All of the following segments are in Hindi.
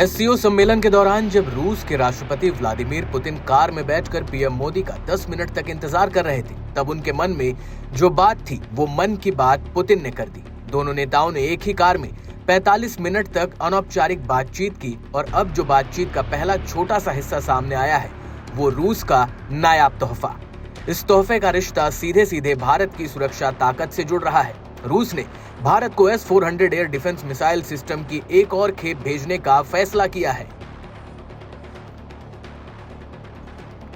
एससीओ सम्मेलन के दौरान जब रूस के राष्ट्रपति व्लादिमीर पुतिन कार में बैठकर पीएम मोदी का 10 मिनट तक इंतजार कर रहे थे, तब उनके मन में जो बात थी वो मन की बात पुतिन ने कर दी। दोनों नेताओं ने एक ही कार में 45 मिनट तक अनौपचारिक बातचीत की और अब जो बातचीत का पहला छोटा सा हिस्सा सामने आया है वो रूस का नायाब तोहफा। इस तोहफे का रिश्ता सीधे सीधे भारत की सुरक्षा ताकत से जुड़ रहा है। रूस ने भारत को S-400 air defence missile system की एक और खेप भेजने का फैसला किया है।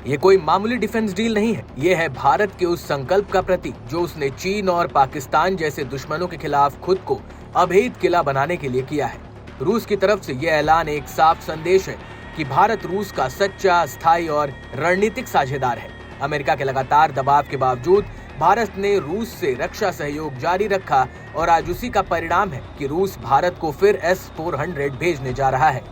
ये कोई मामूली डिफेंस डील नहीं है, ये है भारत के उस संकल्प का प्रतीक जो उसने चीन और पाकिस्तान जैसे दुश्मनों के खिलाफ खुद को अभेद किला बनाने के लिए किया है। रूस की तरफ से यह ऐलान एक साफ संदेश है कि भारत रूस का सच्चा, स्थायी और रणनीतिक साझेदार है। अमेरिका के लगातार दबाव के बावजूद भारत ने रूस से रक्षा सहयोग जारी रखा और आज उसी का परिणाम है कि रूस भारत को फिर S-400 भेजने जा रहा है।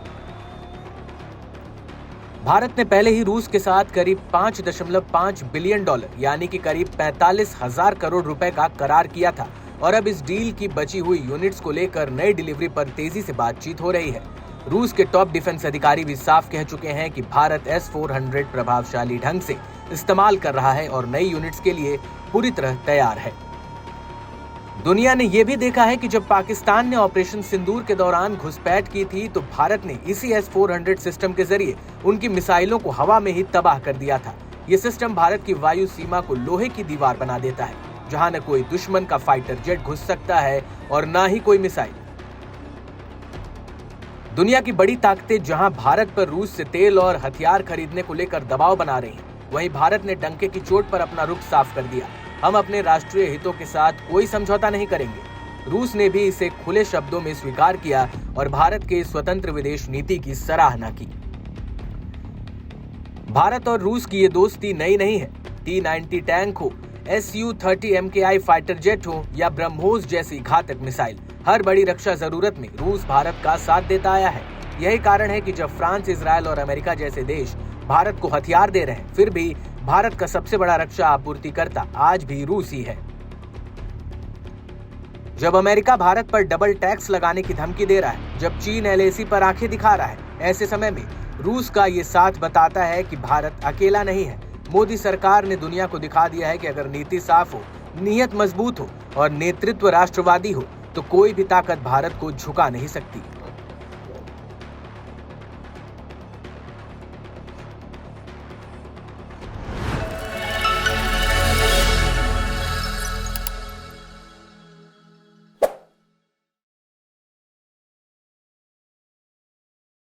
भारत ने पहले ही रूस के साथ करीब $5.5 बिलियन यानी कि करीब 45,000 करोड़ रुपए का करार किया था और अब इस डील की बची हुई यूनिट्स को लेकर नई डिलीवरी पर तेजी से बातचीत हो रही है। रूस के टॉप डिफेंस अधिकारी भी साफ कह चुके हैं कि भारत S-400 प्रभावशाली ढंग से इस्तेमाल कर रहा है और नई यूनिट्स के लिए पूरी तरह तैयार है। दुनिया ने यह भी देखा है कि जब पाकिस्तान ने ऑपरेशन सिंदूर के दौरान घुसपैठ की थी तो भारत ने इसी S-400 सिस्टम के जरिए उनकी मिसाइलों को हवा में ही तबाह कर दिया था। यह सिस्टम भारत की वायु सीमा को लोहे की दीवार बना देता है, जहां न कोई दुश्मन का फाइटर जेट घुस सकता है और न ही कोई मिसाइल। दुनिया की बड़ी ताकतें जहां भारत पर रूस से तेल और हथियार खरीदने को लेकर दबाव बना रही हैं, वहीं भारत ने डंके की चोट पर अपना रुख साफ कर दिया। हम अपने राष्ट्रीय हितों के साथ कोई समझौता नहीं करेंगे। रूस ने भी इसे खुले शब्दों में स्वीकार किया और भारत के स्वतंत्र विदेश नीति की सराहना की। भारत और रूस की ये दोस्ती नई नहीं है। T-90 टैंक हो, Su-30 MKI फाइटर जेट हो या ब्रह्मोस जैसी घातक मिसाइल, हर बड़ी रक्षा जरूरत में रूस भारत का साथ देता आया है। यही कारण है कि जब फ्रांस, इजराइल और अमेरिका जैसे देश भारत को हथियार दे रहे हैं, फिर भी भारत का सबसे बड़ा रक्षा आपूर्तिकर्ता आज भी रूस ही है। जब अमेरिका भारत पर डबल टैक्स लगाने की धमकी दे रहा है, जब चीन LAC पर आंखें दिखा रहा है, ऐसे समय में रूस का ये साथ बताता है कि भारत अकेला नहीं है। मोदी सरकार ने दुनिया को दिखा दिया है कि अगर नीति साफ हो, नीयत मजबूत हो और नेतृत्व राष्ट्रवादी हो तो कोई भी ताकत भारत को झुका नहीं सकती।